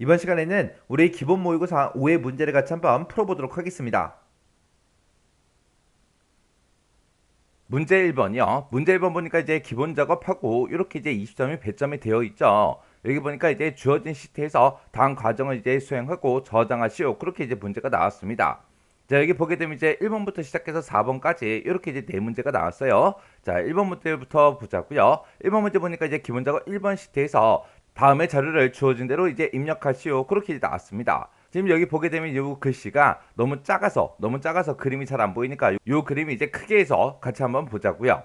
이번 시간에는 우리 기본 모의고사 5의 문제를 같이 한번 풀어보도록 하겠습니다. 문제 1번이요. 문제 1번 보니까 이제 기본 작업하고 이렇게 이제 20점이 배점이 되어 있죠. 여기 보니까 이제 주어진 시트에서 다음 과정을 이제 수행하고 저장하시오. 그렇게 이제 문제가 나왔습니다. 자, 여기 보게 되면 이제 1번부터 시작해서 4번까지 이렇게 이제 네 문제가 나왔어요. 자, 1번 문제부터 보자고요. 1번 문제 보니까 이제 기본 작업 1번 시트에서 다음의 자료를 주어진 대로 이제 입력하시오. 그렇게 이제 나왔습니다. 지금 여기 보게 되면 이 글씨가 너무 작아서 그림이 잘 안 보이니까 이 그림이 이제 크게 해서 같이 한번 보자고요.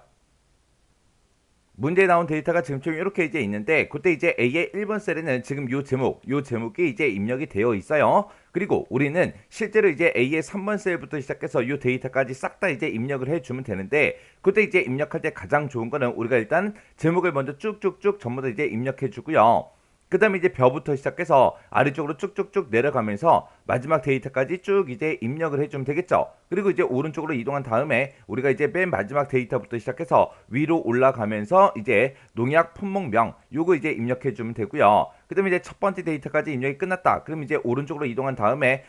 문제에 나온 데이터가 지금 좀 이렇게 이제 있는데 그때 이제 A의 1번 셀에는 지금 요 제목이 이제 입력이 되어 있어요. 그리고 우리는 실제로 이제 A의 3번 셀부터 시작해서 요 데이터까지 싹 다 이제 입력을 해주면 되는데 그때 이제 입력할 때 가장 좋은 거는 우리가 일단 제목을 먼저 쭉쭉쭉 전부 다 이제 입력해 주고요. 그 다음에 이제 벼부터 시작해서 아래쪽으로 쭉쭉쭉 내려가면서 마지막 데이터까지 쭉 이제 입력을 해주면 되겠죠. 그리고 이제 오른쪽으로 이동한 다음에 우리가 이제 맨 마지막 데이터부터 시작해서 위로 올라가면서 이제 농약 품목명 요거 이제 입력해주면 되고요. 그 다음에 이제 첫 번째 데이터까지 입력이 끝났다. 그럼 이제 오른쪽으로 이동한 다음에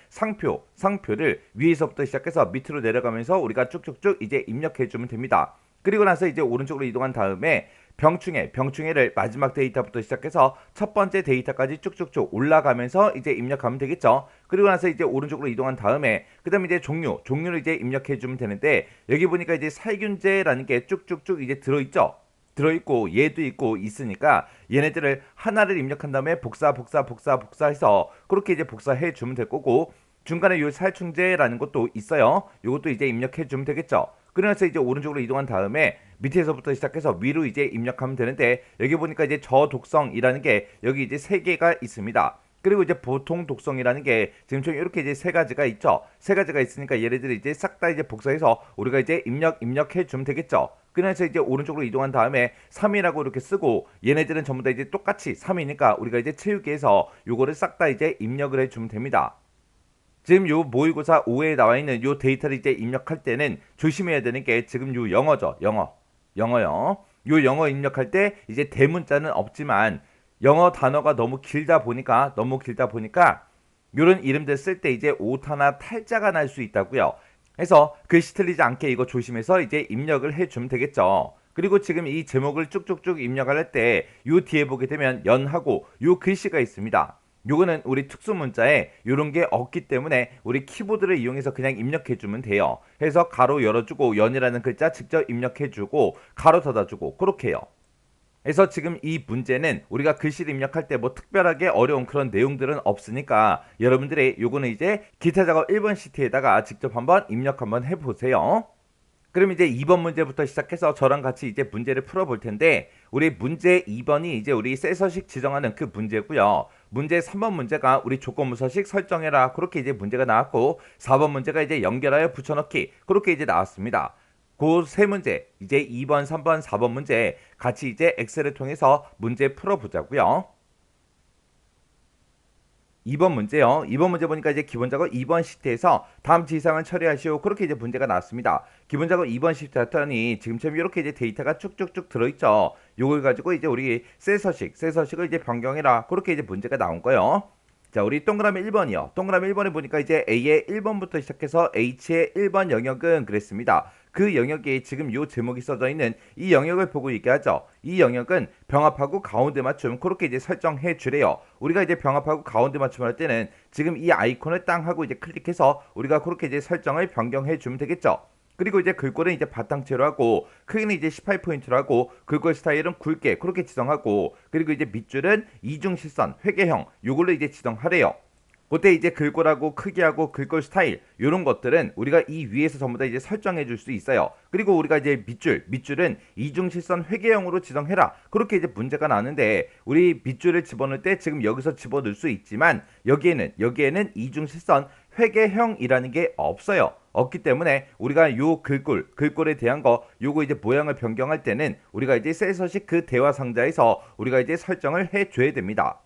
상표를 위에서부터 시작해서 밑으로 내려가면서 우리가 쭉쭉쭉 이제 입력해주면 됩니다. 그리고 나서 이제 오른쪽으로 이동한 다음에 병충해를 마지막 데이터부터 시작해서 첫 번째 데이터까지 쭉쭉쭉 올라가면서 이제 입력하면 되겠죠. 그리고 나서 이제 오른쪽으로 이동한 다음에 그 다음에 이제 종류를 이제 입력해 주면 되는데 여기 보니까 이제 살균제라는 게 쭉쭉쭉 이제 들어있죠. 들어있고 얘도 있고 있으니까 얘네들을 하나를 입력한 다음에 복사해서 그렇게 이제 복사해 주면 될 거고 중간에 요 살충제라는 것도 있어요. 요것도 이제 입력해 주면 되겠죠. 그러면서 이제 오른쪽으로 이동한 다음에 밑에서부터 시작해서 위로 이제 입력하면 되는데 여기 보니까 이제 저독성이라는 게 여기 이제 세 개가 있습니다. 그리고 이제 보통 독성이라는 게 지금 좀 이렇게 이제 세 가지가 있죠. 세 가지가 있으니까 얘네들을 이제 싹 다 이제 복사해서 우리가 이제 입력해 주면 되겠죠. 그래서 이제 오른쪽으로 이동한 다음에 3이라고 이렇게 쓰고 얘네들은 전부 다 이제 똑같이 3이니까 우리가 이제 채우기에서 요거를 싹 다 이제 입력을 해 주면 됩니다. 지금 요 모의고사 5에 나와 있는 요 데이터를 이제 입력할 때는 조심해야 되는 게 지금 요 영어죠. 영어요. 요 영어 입력할 때 이제 대문자는 없지만 영어 단어가 너무 길다 보니까 요런 이름들 쓸 때 이제 오타나 탈자가 날 수 있다고요. 그래서 글씨 틀리지 않게 이거 조심해서 이제 입력을 해주면 되겠죠. 그리고 지금 이 제목을 쭉쭉쭉 입력할 때 요 뒤에 보게 되면 연하고 요 글씨가 있습니다. 요거는 우리 특수문자에 요런 게 없기 때문에 우리 키보드를 이용해서 그냥 입력해주면 돼요. 해서 가로 열어주고 연이라는 글자 직접 입력해주고 가로 닫아주고 그렇게 해요. 그래서 지금 이 문제는 우리가 글씨를 입력할 때 뭐 특별하게 어려운 그런 내용들은 없으니까 여러분들이 요거는 이제 기타 작업 1번 시트에다가 직접 한번 입력 한번 해보세요. 그럼 이제 2번 문제부터 시작해서 저랑 같이 이제 문제를 풀어볼 텐데 우리 문제 2번이 이제 우리 셀서식 지정하는 그 문제고요. 문제 3번 문제가 우리 조건부서식 설정해라 그렇게 이제 문제가 나왔고 4번 문제가 이제 연결하여 붙여넣기 그렇게 이제 나왔습니다. 그 세 문제 이제 2번, 3번, 4번 문제 같이 이제 엑셀을 통해서 문제 풀어보자고요. 2번 문제요. 2번 문제 보니까 이제 기본 작업 2번 시트에서 다음 지시사항을 처리하시오. 그렇게 이제 문제가 나왔습니다. 기본 작업 2번 시트 했더니 지금처럼 이렇게 이제 데이터가 쭉쭉쭉 들어있죠. 요걸 가지고 이제 우리 셀서식을 이제 변경해라. 그렇게 이제 문제가 나온 거예요. 자, 우리 동그라미 1번이요. 동그라미 1번에 보니까 이제 A의 1번부터 시작해서 H의 1번 영역은 그랬습니다. 그 영역에 지금 요 제목이 써져 있는 이 영역을 보고 얘기하죠. 이 영역은 병합하고 가운데 맞춤 그렇게 이제 설정해 주래요. 우리가 이제 병합하고 가운데 맞춤을 할 때는 지금 이 아이콘을 땅 하고 이제 클릭해서 우리가 그렇게 이제 설정을 변경해 주면 되겠죠. 그리고 이제 글꼴은 이제 바탕채로 하고 크기는 이제 18포인트로 하고 글꼴 스타일은 굵게 그렇게 지정하고 그리고 이제 밑줄은 이중실선 회계형 요걸로 이제 지정하래요. 그때 이제 글꼴하고 크기하고 글꼴 스타일 이런 것들은 우리가 이 위에서 전부 다 이제 설정해 줄 수 있어요. 그리고 우리가 이제 밑줄은 이중실선 회계형으로 지정해라. 그렇게 이제 문제가 나는데 우리 밑줄을 집어넣을 때 지금 여기서 집어넣을 수 있지만 여기에는 이중실선 회계형이라는 게 없어요. 없기 때문에 우리가 요 글꼴에 대한 거 요거 이제 모양을 변경할 때는 우리가 이제 셀서식 그 대화 상자에서 우리가 이제 설정을 해 줘야 됩니다.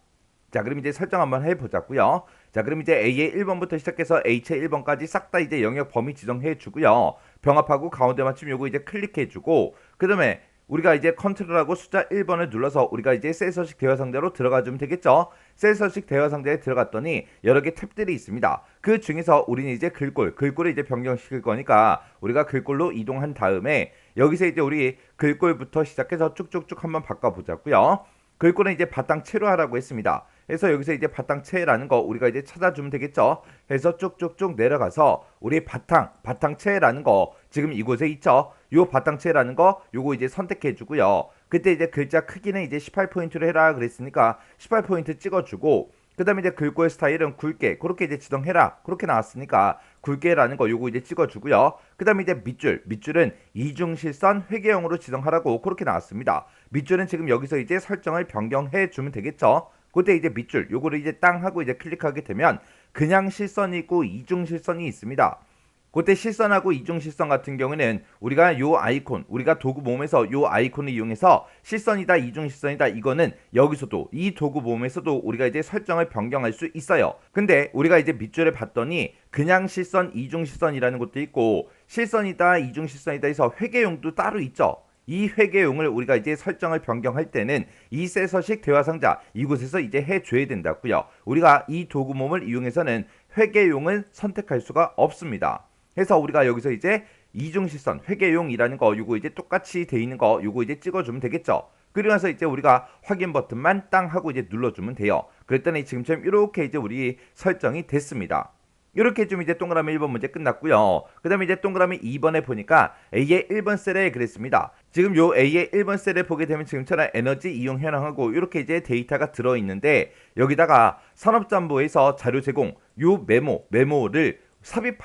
자, 그럼 이제 설정 한번 해보자고요. 자, 그럼 이제 A의 1번부터 시작해서 H의 1번까지 싹 다 이제 영역 범위 지정해 주고요. 병합하고 가운데 맞춤 요거 이제 클릭해 주고 그 다음에 우리가 이제 컨트롤하고 숫자 1번을 눌러서 우리가 이제 셀 서식 대화 상자로 들어가 주면 되겠죠. 셀 서식 대화 상자에 들어갔더니 여러 개 탭들이 있습니다. 그 중에서 우리는 이제 글꼴을 이제 변경시킬 거니까 우리가 글꼴로 이동한 다음에 여기서 이제 우리 글꼴부터 시작해서 쭉쭉쭉 한번 바꿔보자고요. 글꼴은 이제 바탕체로 하라고 했습니다. 그래서 여기서 이제 바탕체라는 거 우리가 이제 찾아주면 되겠죠. 해서 쭉쭉쭉 내려가서 우리 바탕체라는 거 지금 이곳에 있죠. 요 바탕체라는 거 요거 이제 선택해 주고요. 그때 이제 글자 크기는 이제 18포인트로 해라 그랬으니까 18포인트 찍어주고, 그 다음에 이제 글꼴 스타일은 굵게 그렇게 이제 지정해라 그렇게 나왔으니까 굵게라는 거 요거 이제 찍어주고요. 그 다음에 이제 밑줄은 이중실선 회계형으로 지정하라고 그렇게 나왔습니다. 밑줄은 지금 여기서 이제 설정을 변경해 주면 되겠죠. 그때 이제 밑줄 요거를 이제 땅 하고 이제 클릭하게 되면 그냥 실선이 있고 이중실선이 있습니다. 그때 실선하고 이중실선 같은 경우는 우리가 요 아이콘, 우리가 도구 모음에서 요 아이콘을 이용해서 실선이다 이중실선이다 이거는 여기서도 이 도구 모음에서도 우리가 이제 설정을 변경할 수 있어요. 근데 우리가 이제 밑줄을 봤더니 그냥 실선 이중실선이라는 것도 있고 실선이다 이중실선이다 해서 회계용도 따로 있죠. 이 회계용을 우리가 이제 설정을 변경할 때는 이 셀 서식 대화 상자 이곳에서 이제 해줘야 된다고요. 우리가 이 도구 모음을 이용해서는 회계용을 선택할 수가 없습니다. 해서 우리가 여기서 이제 이중실선 회계용이라는 거 요거 이제 똑같이 돼 있는 거 요거 이제 찍어주면 되겠죠. 그리고 나서 이제 우리가 확인 버튼만 땅 하고 이제 눌러주면 돼요. 그랬더니 지금처럼 이렇게 이제 우리 설정이 됐습니다. 이렇게 좀 이제 동그라미 1번 문제 끝났고요. 그 다음에 이제 동그라미 2번에 보니까 A의 1번 셀에 그랬습니다. 지금 요 A의 1번 셀에 보게 되면 지금처럼 에너지 이용 현황하고 이렇게 이제 데이터가 들어있는데 여기다가 산업정보에서 자료 제공 요 메모를 삽입을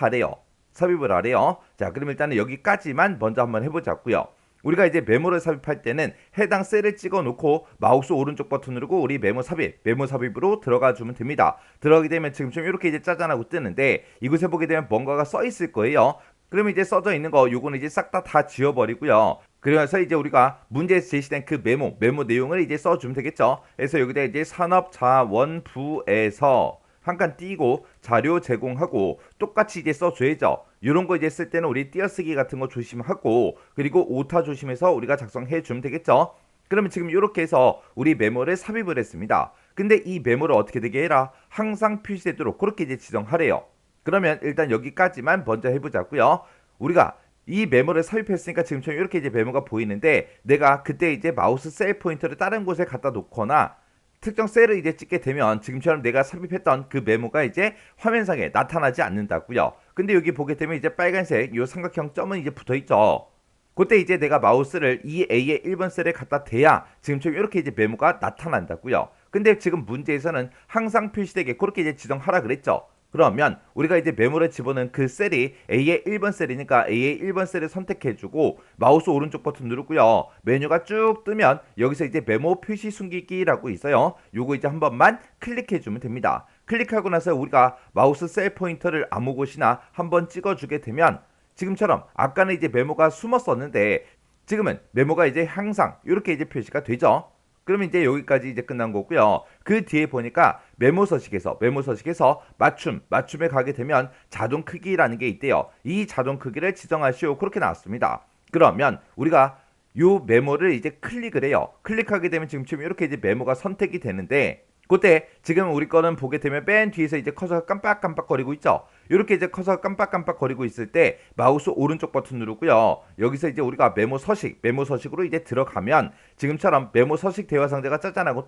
하래요. 자, 그럼 일단은 여기까지만 먼저 한번 해보자고요. 우리가 이제 메모를 삽입할 때는 해당 셀을 찍어 놓고 마우스 오른쪽 버튼 누르고 우리 메모 삽입으로 들어가 주면 됩니다. 들어가게 되면 지금처럼 이렇게 이제 짜잔하고 뜨는데 이곳에 보게 되면 뭔가가 써 있을 거예요. 그러면 이제 써져 있는 거 요거는 이제 싹 다 지워버리고요. 그래서 이제 우리가 문제에서 제시된 그 메모 내용을 이제 써주면 되겠죠. 그래서 여기다 이제 산업자원부에서 한 칸 띄고 자료 제공하고 똑같이 이제 써줘야죠. 이런 거 이제 쓸 때는 우리 띄어쓰기 같은 거 조심하고 그리고 오타 조심해서 우리가 작성해 주면 되겠죠. 그러면 지금 이렇게 해서 우리 메모를 삽입을 했습니다. 근데 이 메모를 어떻게 되게 해라? 항상 표시되도록 그렇게 이제 지정하래요. 그러면 일단 여기까지만 먼저 해보자고요. 우리가 이 메모를 삽입했으니까 지금처럼 이렇게 이제 메모가 보이는데 내가 그때 이제 마우스 셀 포인터를 다른 곳에 갖다 놓거나 특정 셀을 이제 찍게 되면 지금처럼 내가 삽입했던 그 메모가 이제 화면상에 나타나지 않는다고요. 근데 여기 보게 되면 이제 빨간색 요 삼각형 점은 이제 붙어 있죠. 그때 이제 내가 마우스를 이 A의 1번 셀에 갖다 대야 지금처럼 이렇게 이제 메모가 나타난다고요. 근데 지금 문제에서는 항상 표시되게 그렇게 이제 지정하라 그랬죠. 그러면 우리가 이제 메모를 집어넣은 그 셀이 A의 1번 셀이니까 A의 1번 셀을 선택해주고 마우스 오른쪽 버튼 누르고요. 메뉴가 쭉 뜨면 여기서 이제 메모 표시 숨기기라고 있어요. 요거 이제 한 번만 클릭해주면 됩니다. 클릭하고 나서 우리가 마우스 셀 포인터를 아무 곳이나 한번 찍어주게 되면 지금처럼 아까는 이제 메모가 숨었었는데 지금은 메모가 이제 항상 이렇게 이제 표시가 되죠. 그러면 이제 여기까지 이제 끝난 거고요. 그 뒤에 보니까 메모 서식에서 맞춤에 가게 되면 자동 크기라는 게 있대요. 이 자동 크기를 지정하시오 그렇게 나왔습니다. 그러면 우리가 요 메모를 이제 클릭을 해요. 클릭하게 되면 지금 이렇게 이제 메모가 선택이 되는데 그때 지금 우리 거는 보게 되면 맨 뒤에서 이제 커서가 깜빡깜빡거리고 있죠. 이렇게 이제 커서가 깜빡깜빡거리고 있을 때 마우스 오른쪽 버튼 누르고요. 여기서 이제 우리가 메모 서식으로 이제 들어가면 지금처럼 메모 서식 대화 상자가 짜잔하고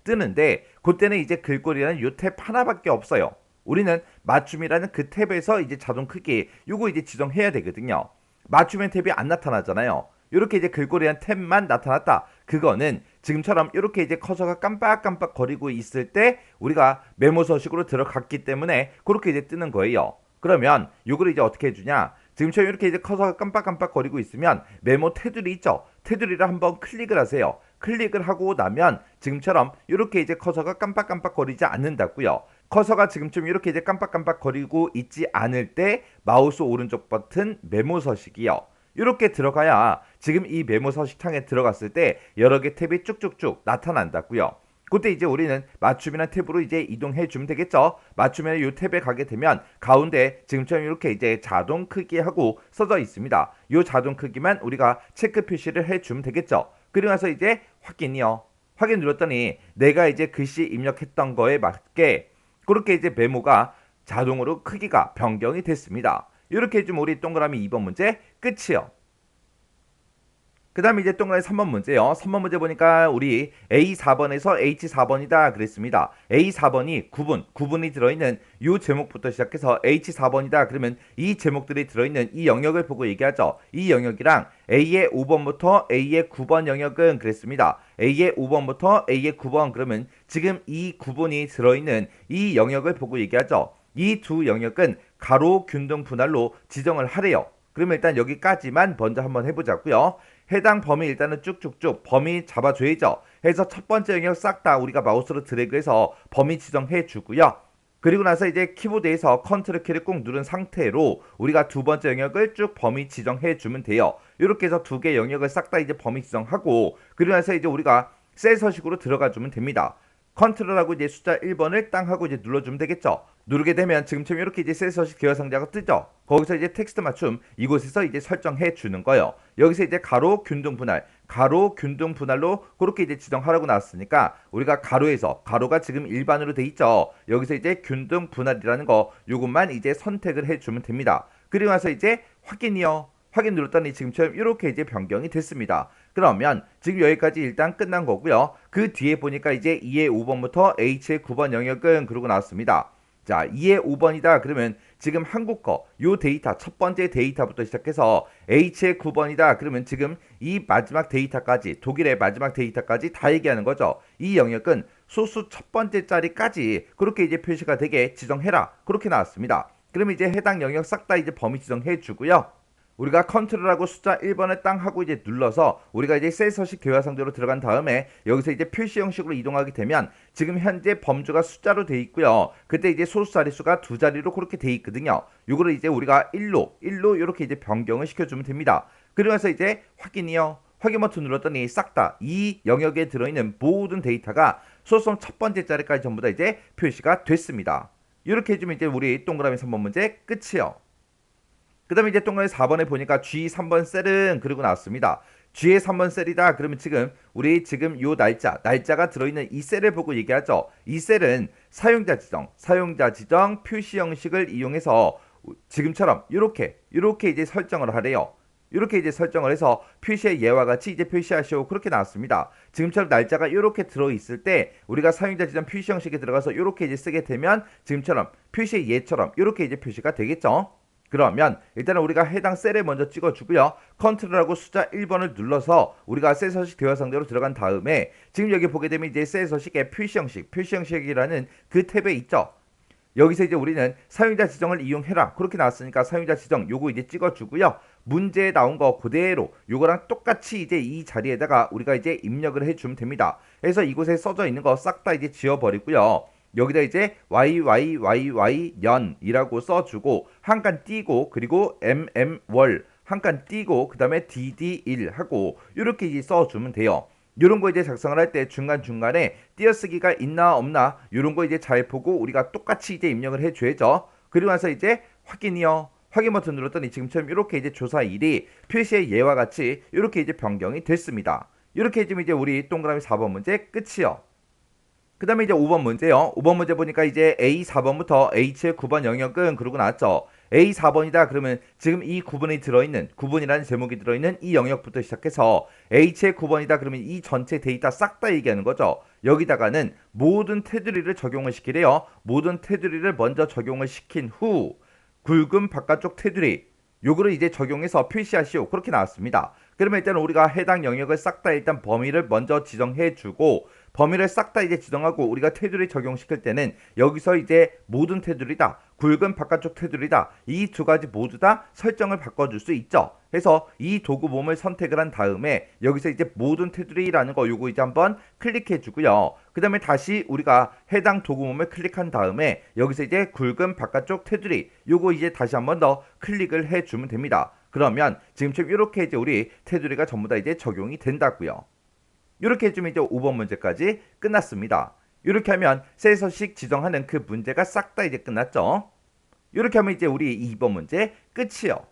뜨는데 그때는 이제 글꼴이라는 요 탭 하나밖에 없어요. 우리는 맞춤이라는 그 탭에서 이제 자동 크기 요거 이제 지정해야 되거든요. 맞춤의 탭이 안 나타나잖아요. 이렇게 이제 글꼴이란 탭만 나타났다. 그거는 지금처럼 이렇게 이제 커서가 깜빡깜빡 거리고 있을 때 우리가 메모 서식으로 들어갔기 때문에 그렇게 이제 뜨는 거예요. 그러면 이걸 이제 어떻게 해주냐? 지금처럼 이렇게 이제 커서가 깜빡깜빡 거리고 있으면 메모 테두리 있죠? 테두리를 한번 클릭을 하세요. 클릭을 하고 나면 지금처럼 이렇게 이제 커서가 깜빡깜빡 거리지 않는다고요. 커서가 지금쯤 이렇게 이제 깜빡깜빡 거리고 있지 않을 때 마우스 오른쪽 버튼 메모 서식이요. 이렇게 들어가야 지금 이 메모 서식 창에 들어갔을 때 여러 개 탭이 쭉쭉쭉 나타난다고요. 그때 이제 우리는 맞춤이란 탭으로 이제 이동해 주면 되겠죠. 맞춤이란 이 탭에 가게 되면 가운데 지금처럼 이렇게 이제 자동 크기하고 써져 있습니다. 이 자동 크기만 우리가 체크 표시를 해 주면 되겠죠. 그리고 나서 이제 확인이요. 확인 눌렀더니 내가 이제 글씨 입력했던 거에 맞게 그렇게 이제 메모가 자동으로 크기가 변경이 됐습니다. 이렇게 해주면 우리 동그라미 2번 문제 끝이요. 그 다음에 이제 동그라미 3번 문제요. 3번 문제 보니까 우리 A4번에서 H4번이다 그랬습니다. A4번이 구분이 들어있는 이 제목부터 시작해서 H4번이다 그러면 이 제목들이 들어있는 이 영역을 보고 얘기하죠. 이 영역이랑 A의 5번부터 A의 9번 영역은 그랬습니다. A의 5번부터 A의 9번 그러면 지금 이 구분이 들어있는 이 영역을 보고 얘기하죠. 이 두 영역은 가로 균등 분할로 지정을 하래요. 그러면 일단 여기까지만 먼저 한번 해보자고요. 해당 범위 일단은 쭉쭉쭉 범위 잡아줘야죠. 해서 첫 번째 영역 싹 다 우리가 마우스로 드래그해서 범위 지정해 주고요. 그리고 나서 이제 키보드에서 컨트롤 키를 꾹 누른 상태로 우리가 두 번째 영역을 쭉 범위 지정해 주면 돼요. 이렇게 해서 두 개 영역을 싹 다 이제 범위 지정하고 그리고 나서 이제 우리가 셀 서식으로 들어가 주면 됩니다. 컨트롤하고 이제 숫자 1번을 땅 하고 이제 눌러주면 되겠죠. 누르게 되면 지금처럼 이렇게 이제 셀 서식 대화 상자가 뜨죠. 거기서 이제 텍스트 맞춤 이곳에서 이제 설정해 주는 거예요. 여기서 이제 가로 균등 분할로 그렇게 이제 지정하라고 나왔으니까 우리가 가로에서 가로가 지금 일반으로 돼 있죠. 여기서 이제 균등 분할이라는 거 요것만 이제 선택을 해 주면 됩니다. 그리고 나서 이제 확인이요. 확인 눌렀더니 지금처럼 이렇게 이제 변경이 됐습니다. 그러면 지금 여기까지 일단 끝난 거고요. 그 뒤에 보니까 이제 2의 5번부터 H의 9번 영역은 그러고 나왔습니다. 자, 2의 5번이다 그러면 지금 한국 거 요 데이터 첫 번째 데이터부터 시작해서 H의 9번이다 그러면 지금 이 마지막 데이터까지 독일의 마지막 데이터까지 다 얘기하는 거죠. 이 영역은 소수 첫 번째 자리까지 그렇게 이제 표시가 되게 지정해라 그렇게 나왔습니다. 그러면 이제 해당 영역 싹 다 이제 범위 지정해 주고요. 우리가 컨트롤하고 숫자 1번을 땅 하고 이제 눌러서 우리가 이제 셀 서식 대화 상대로 들어간 다음에 여기서 이제 표시 형식으로 이동하게 되면 지금 현재 범주가 숫자로 돼 있고요. 그때 이제 소수 자릿수가 두 자리로 그렇게 돼 있거든요. 요거를 이제 우리가 1로 이렇게 이제 변경을 시켜주면 됩니다. 그러면서 이제 확인이요. 확인 버튼 눌렀더니 싹 다 이 영역에 들어있는 모든 데이터가 소수점 첫 번째 자리까지 전부 다 이제 표시가 됐습니다. 이렇게 해주면 이제 우리 동그라미 3번 문제 끝이요. 그 다음에 이제 동그라미 4번에 보니까 G3번 셀은 그리고 나왔습니다. G의 3번 셀이다. 그러면 지금 우리 지금 요 날짜가 들어있는 이 셀을 보고 얘기하죠. 이 셀은 사용자 지정 표시 형식을 이용해서 지금처럼 이렇게 이제 설정을 하래요. 이렇게 이제 설정을 해서 표시의 예와 같이 이제 표시하시오 그렇게 나왔습니다. 지금처럼 날짜가 이렇게 들어있을 때 우리가 사용자 지정 표시 형식에 들어가서 이렇게 이제 쓰게 되면 지금처럼 표시의 예처럼 이렇게 이제 표시가 되겠죠. 그러면 일단은 우리가 해당 셀을 먼저 찍어주고요. 컨트롤하고 숫자 1번을 눌러서 우리가 셀 서식 대화 상대로 들어간 다음에 지금 여기 보게 되면 이제 셀 서식의 표시 형식이라는 그 탭에 있죠. 여기서 이제 우리는 사용자 지정을 이용해라 그렇게 나왔으니까 사용자 지정 요거 이제 찍어주고요. 문제에 나온 거 그대로 요거랑 똑같이 이제 이 자리에다가 우리가 이제 입력을 해주면 됩니다. 그래서 이곳에 써져 있는 거 싹 다 이제 지워버리고요. 여기다 이제 YYYY연이라고 써주고 한 칸 띄고 그리고 MM 한 칸 띄고 그 다음에 DD1 하고 이렇게 이제 써주면 돼요. 요런 거 이제 작성을 할 때 중간중간에 띄어쓰기가 있나 없나 요런 거 이제 잘 보고 우리가 똑같이 이제 입력을 해줘야죠. 그리고 나서 이제 확인이요. 확인 버튼 눌렀더니 지금처럼 이렇게 이제 조사일이 표시의 예와 같이 이렇게 이제 변경이 됐습니다. 이렇게 해주면 이제 우리 동그라미 4번 문제 끝이요. 그 다음에 이제 5번 문제요. 5번 문제 보니까 이제 A4번부터 H의 9번 영역은 그러고 나왔죠. A4번이다 그러면 지금 이 구분이라는 제목이 들어있는 이 영역부터 시작해서 H의 9번이다 그러면 이 전체 데이터 싹 다 얘기하는 거죠. 여기다가는 모든 테두리를 적용을 시키래요. 모든 테두리를 먼저 적용을 시킨 후 굵은 바깥쪽 테두리 요거를 이제 적용해서 표시하시오 그렇게 나왔습니다. 그러면 일단 우리가 해당 영역을 싹 다 일단 범위를 먼저 지정해주고 범위를 싹 다 이제 지정하고 우리가 테두리 적용시킬 때는 여기서 이제 모든 테두리다 굵은 바깥쪽 테두리다 이 두 가지 모두 다 설정을 바꿔줄 수 있죠. 그래서 이 도구 몸을 선택을 한 다음에 여기서 이제 모든 테두리라는 거 요거 이제 한번 클릭해 주고요. 그 다음에 다시 우리가 해당 도구 몸을 클릭한 다음에 여기서 이제 굵은 바깥쪽 테두리 요거 이제 다시 한번 더 클릭을 해 주면 됩니다. 그러면 지금처럼 이렇게 이제 우리 테두리가 전부 다 이제 적용이 된다고요. 이렇게 해주면 이제 5번 문제까지 끝났습니다. 이렇게 하면 셀 서식 지정하는 그 문제가 싹 다 이제 끝났죠. 이렇게 하면 이제 우리 2번 문제 끝이요.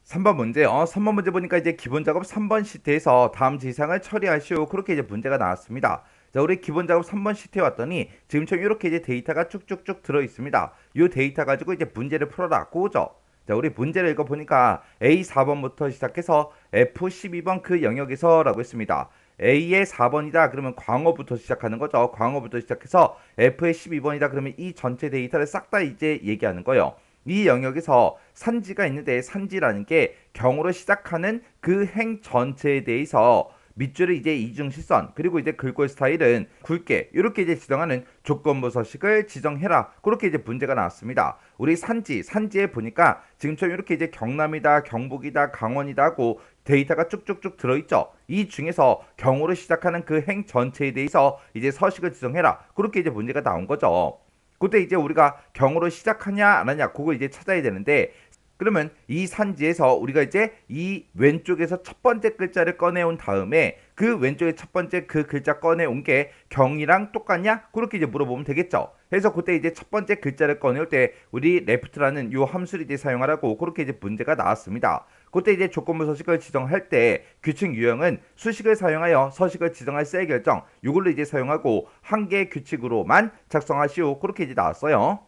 3번 문제요. 3번 문제 보니까 이제 기본 작업 3번 시트에서 다음 지상을 처리하시오. 그렇게 이제 문제가 나왔습니다. 자, 우리 기본 작업 3번 시트에 왔더니 지금처럼 이렇게 이제 데이터가 쭉쭉쭉 들어 있습니다. 이 데이터 가지고 이제 문제를 풀어라. 고죠. 자, 우리 문제를 읽어보니까 A4번부터 시작해서 F12번 그 영역에서라고 했습니다. A의 4번이다. 그러면 광어부터 시작하는 거죠. 광어부터 시작해서 F의 12번이다. 그러면 이 전체 데이터를 싹 다 이제 얘기하는 거예요. 이 영역에서 산지가 있는데 산지라는 게 경으로 시작하는 그 행 전체에 대해서 밑줄을 이제 이중실선 그리고 이제 글꼴 스타일은 굵게 이렇게 이제 지정하는 조건부 서식을 지정해라. 그렇게 이제 문제가 나왔습니다. 우리 산지에 보니까 지금처럼 이렇게 이제 경남이다, 경북이다, 강원이다 하고 데이터가 쭉쭉쭉 들어있죠. 이 중에서 경으로 시작하는 그 행 전체에 대해서 이제 서식을 지정해라. 그렇게 이제 문제가 나온 거죠. 그때 이제 우리가 경으로 시작하냐 안 하냐 그거 이제 찾아야 되는데 그러면 이 산지에서 우리가 이제 이 왼쪽에서 첫 번째 글자를 꺼내온 다음에 그 왼쪽에 첫 번째 그 글자 꺼내온 게 경이랑 똑같냐? 그렇게 이제 물어보면 되겠죠. 그래서 그때 이제 첫 번째 글자를 꺼내올 때 우리 left라는 요 함수를 이제 사용하라고 그렇게 이제 문제가 나왔습니다. 그때 이제 조건부 서식을 지정할 때 규칙 유형은 수식을 사용하여 서식을 지정할 셀 결정 이걸로 이제 사용하고 한 개의 규칙으로만 작성하시오. 그렇게 이제 나왔어요.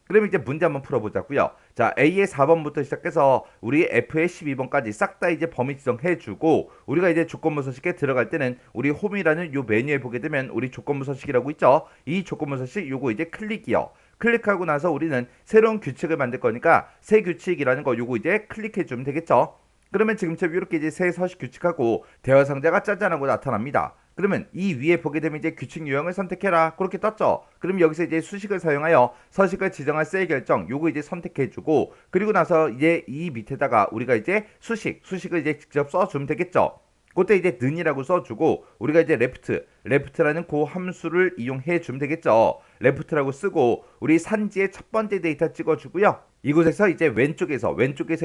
그럼 이제 문제 한번 풀어보자고요. 자, A의 4번부터 시작해서 우리 F의 12번까지 싹 다 이제 범위 지정해주고 우리가 이제 조건부 서식에 들어갈 때는 우리 홈이라는 요 메뉴에 보게 되면 우리 조건부 서식이라고 있죠. 이 조건부 서식 요거 이제 클릭이요. 클릭하고 나서 우리는 새로운 규칙을 만들 거니까 새 규칙이라는 거 요거 이제 클릭해 주면 되겠죠. 그러면 지금처럼 이렇게 이제 새 서식 규칙하고 대화 상자가 짜잔하고 나타납니다. 그러면 이 위에 보게 되면 이제 규칙 유형을 선택해라. 그렇게 떴죠. 그럼 여기서 이제 수식을 사용하여 서식을 지정할 셀 결정 요거 이제 선택해주고 그리고 나서 이제 이 밑에다가 우리가 이제 수식을 이제 직접 써주면 되겠죠. 그때 이제 는이라고 써주고 우리가 이제 left라는 그 함수를 이용해 주면 되겠죠. left라고 쓰고 우리 산지의 첫 번째 데이터 찍어주고요. 이곳에서 이제 왼쪽에서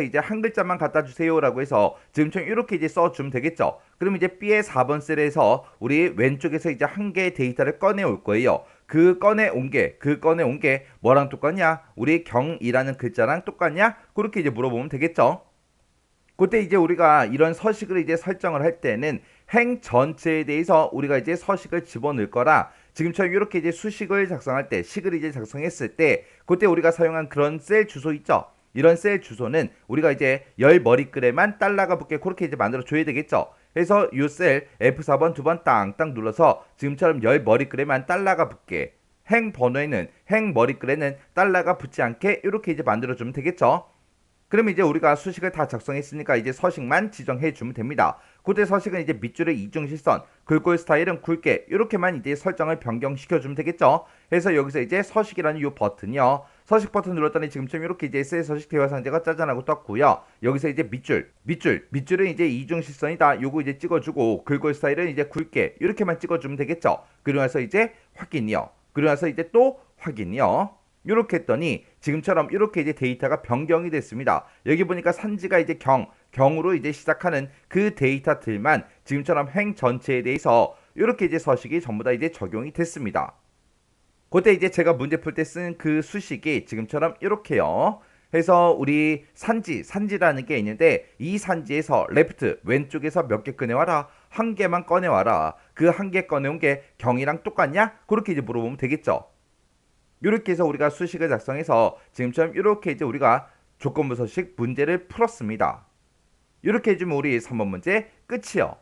이제 한 글자만 갖다 주세요라고 해서 지금처럼 이렇게 이제 써주면 되겠죠. 그럼 이제 B의 4번 셀에서 우리 왼쪽에서 이제 한 개의 데이터를 꺼내올 거예요. 그 꺼내온 게 뭐랑 똑같냐? 우리 경이라는 글자랑 똑같냐? 그렇게 이제 물어보면 되겠죠. 그때 이제 우리가 이런 서식을 이제 설정을 할 때는 행 전체에 대해서 우리가 이제 서식을 집어넣을 거라 지금처럼 이렇게 이제 수식을 작성할 때 식을 이제 작성했을 때 그때 우리가 사용한 그런 셀 주소 있죠. 이런 셀 주소는 우리가 이제 열 머리글에만 달러가 붙게 그렇게 이제 만들어 줘야 되겠죠. 그래서 이 셀 F4번 두 번 땅땅 눌러서 지금처럼 열 머리글에만 달러가 붙게 행 번호에는 행 머리글에는 달러가 붙지 않게 이렇게 이제 만들어 주면 되겠죠. 그럼 이제 우리가 수식을 다 작성했으니까 이제 서식만 지정해 주면 됩니다. 그때 서식은 이제 밑줄에 이중실선, 글꼴 스타일은 굵게 이렇게만 이제 설정을 변경시켜 주면 되겠죠. 그래서 여기서 이제 서식이라는 이 버튼이요. 서식 버튼 눌렀더니 지금처럼 이렇게 이제 셀 서식 대화 상자가 짜잔하고 떴고요. 여기서 이제 밑줄은 이제 이중실선이다. 요거 이제 찍어주고 글꼴 스타일은 이제 굵게 이렇게만 찍어주면 되겠죠. 그리고 나서 이제 확인이요. 그리고 나서 이제 또 확인이요. 이렇게 했더니 지금처럼 이렇게 이제 데이터가 변경이 됐습니다. 여기 보니까 산지가 이제 경으로 이제 시작하는 그 데이터들만 지금처럼 행 전체에 대해서 이렇게 이제 서식이 전부 다 이제 적용이 됐습니다. 그때 이제 제가 문제 풀 때 쓴 그 수식이 지금처럼 이렇게요. 그래서 우리 산지라는 게 있는데 이 산지에서 레프트 왼쪽에서 몇 개 꺼내와라. 한 개만 꺼내와라. 그 한 개 꺼내온 게 경이랑 똑같냐? 그렇게 이제 물어보면 되겠죠. 이렇게 해서 우리가 수식을 작성해서 지금처럼 이렇게 이제 우리가 조건부 서식 문제를 풀었습니다. 이렇게 해주면 우리 3번 문제 끝이요.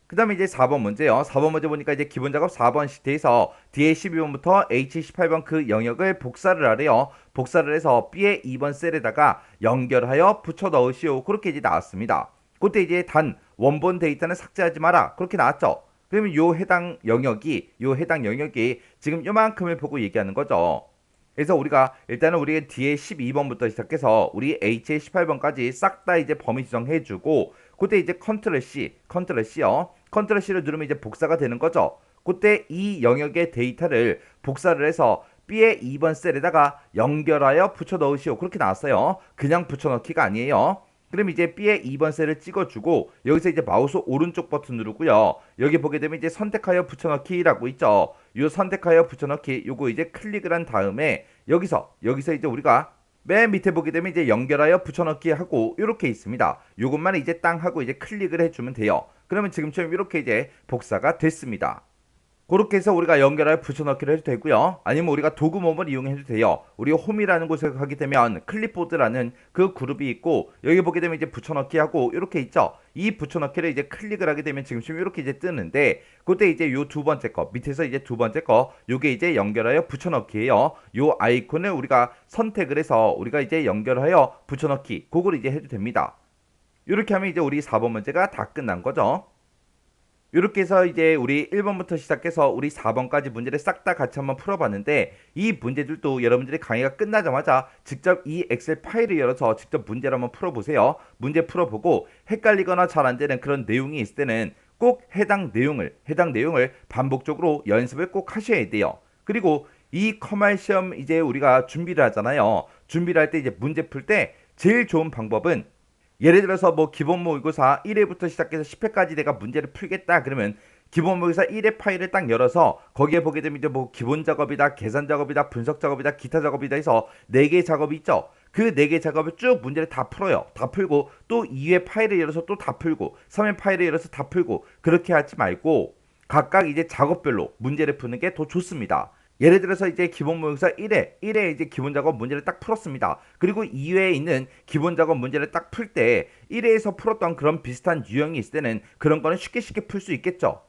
그 다음에 이제 4번 문제요. 4번 문제 보니까 이제 기본 작업 4번 시트에서 D의 12번부터 H 18번 그 영역을 복사를 하래요. 복사를 해서 B의 2번 셀에다가 연결하여 붙여 넣으시오. 그렇게 이제 나왔습니다. 그때 이제 단 원본 데이터는 삭제하지 마라. 그렇게 나왔죠. 그러면 요 해당 영역이 지금 요만큼을 보고 얘기하는 거죠. 그래서 우리가 일단은 우리 D의 12번부터 시작해서 우리 H의 18번까지 싹 다 이제 범위 지정해주고 그때 이제 컨트롤 C요. 컨트롤 C를 누르면 이제 복사가 되는 거죠. 그때 이 영역의 데이터를 복사를 해서 B의 2번 셀에다가 연결하여 붙여 넣으시오. 그렇게 나왔어요. 그냥 붙여 넣기가 아니에요. 그럼 이제 B의 2번 셀을 찍어주고 여기서 이제 마우스 오른쪽 버튼 누르고요. 여기 보게 되면 이제 선택하여 붙여넣기라고 있죠. 요 선택하여 붙여넣기 요거 이제 클릭을 한 다음에 여기서 이제 우리가 맨 밑에 보게 되면 이제 연결하여 붙여넣기 하고 이렇게 있습니다. 요것만 이제 땅 하고 이제 클릭을 해주면 돼요. 그러면 지금처럼 이렇게 이제 복사가 됐습니다. 그렇게 해서 우리가 연결하여 붙여넣기를 해도 되고요. 아니면 우리가 도구모음을 이용해도 돼요. 우리 홈이라는 곳에 가게 되면 클립보드라는 그 그룹이 있고 여기 보게 되면 이제 붙여넣기 하고 이렇게 있죠. 이 붙여넣기를 이제 클릭을 하게 되면 지금 이렇게 이제 뜨는데 그때 이제 요 두 번째 거 밑에서 이제 두 번째 거 요게 이제 연결하여 붙여넣기예요. 요 아이콘을 우리가 선택을 해서 우리가 이제 연결하여 붙여넣기 그걸 이제 해도 됩니다. 이렇게 하면 이제 우리 4번 문제가 다 끝난 거죠. 이렇게 해서 이제 우리 1번부터 시작해서 우리 4번까지 문제를 싹 다 같이 한번 풀어봤는데 이 문제들도 여러분들이 강의가 끝나자마자 직접 이 엑셀 파일을 열어서 직접 문제를 한번 풀어보세요. 문제 풀어보고 헷갈리거나 잘 안되는 그런 내용이 있을 때는 꼭 해당 내용을 반복적으로 연습을 꼭 하셔야 돼요. 그리고 이 커말 시험 이제 우리가 준비를 하잖아요. 준비를 할 때 이제 문제 풀 때 제일 좋은 방법은 예를 들어서 뭐 기본 모의고사 1회부터 시작해서 10회까지 내가 문제를 풀겠다 그러면 기본 모의고사 1회 파일을 딱 열어서 거기에 보게 되면 이제 뭐 기본 작업이다, 계산 작업이다, 분석 작업이다, 기타 작업이다 해서 4개의 작업이 있죠. 그 4개의 작업을 쭉 문제를 다 풀어요. 다 풀고 또 2회 파일을 열어서 또 다 풀고 3회 파일을 열어서 다 풀고 그렇게 하지 말고 각각 이제 작업별로 문제를 푸는 게 더 좋습니다. 예를 들어서 이제 기본 모의고사 1회 이제 기본 작업 문제를 딱 풀었습니다. 그리고 2회에 있는 기본 작업 문제를 딱 풀 때 1회에서 풀었던 그런 비슷한 유형이 있을 때는 그런 거는 쉽게 풀 수 있겠죠.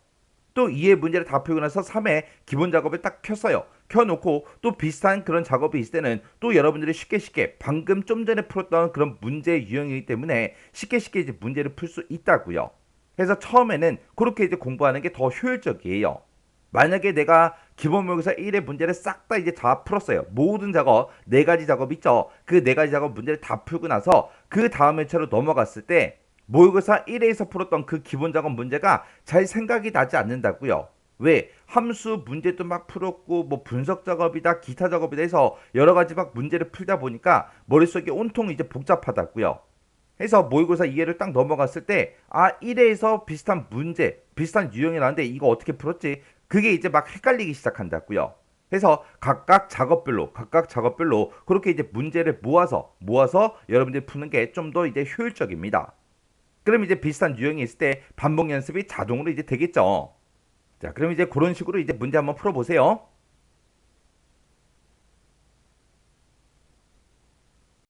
또 2회 문제를 다 풀고 나서 3회 기본 작업을 딱 켰어요. 켜놓고 또 비슷한 그런 작업이 있을 때는 또 여러분들이 쉽게 방금 좀 전에 풀었던 그런 문제 유형이기 때문에 쉽게 이제 문제를 풀 수 있다고요. 그래서 처음에는 그렇게 이제 공부하는 게 더 효율적이에요. 만약에 내가 기본 모의고사 1회 문제를 싹 다 이제 다 풀었어요. 모든 작업, 4가지 작업 있죠. 그 4가지 작업 문제를 다 풀고 나서 그 다음 회차로 넘어갔을 때 모의고사 1회에서 풀었던 그 기본 작업 문제가 잘 생각이 나지 않는다고요. 왜? 함수 문제도 막 풀었고 뭐 분석 작업이다, 기타 작업이다 해서 여러 가지 막 문제를 풀다 보니까 머릿속이 온통 이제 복잡하다고요. 해서 모의고사 2회를 딱 넘어갔을 때 1회에서 비슷한 문제, 비슷한 유형이 나왔는데 이거 어떻게 풀었지? 그게 이제 막 헷갈리기 시작한다고요. 그래서 각각 작업별로 그렇게 이제 문제를 모아서 여러분들이 푸는 게 좀 더 이제 효율적입니다. 그럼 이제 비슷한 유형이 있을 때 반복 연습이 자동으로 이제 되겠죠. 자, 그럼 이제 그런 식으로 이제 문제 한번 풀어보세요.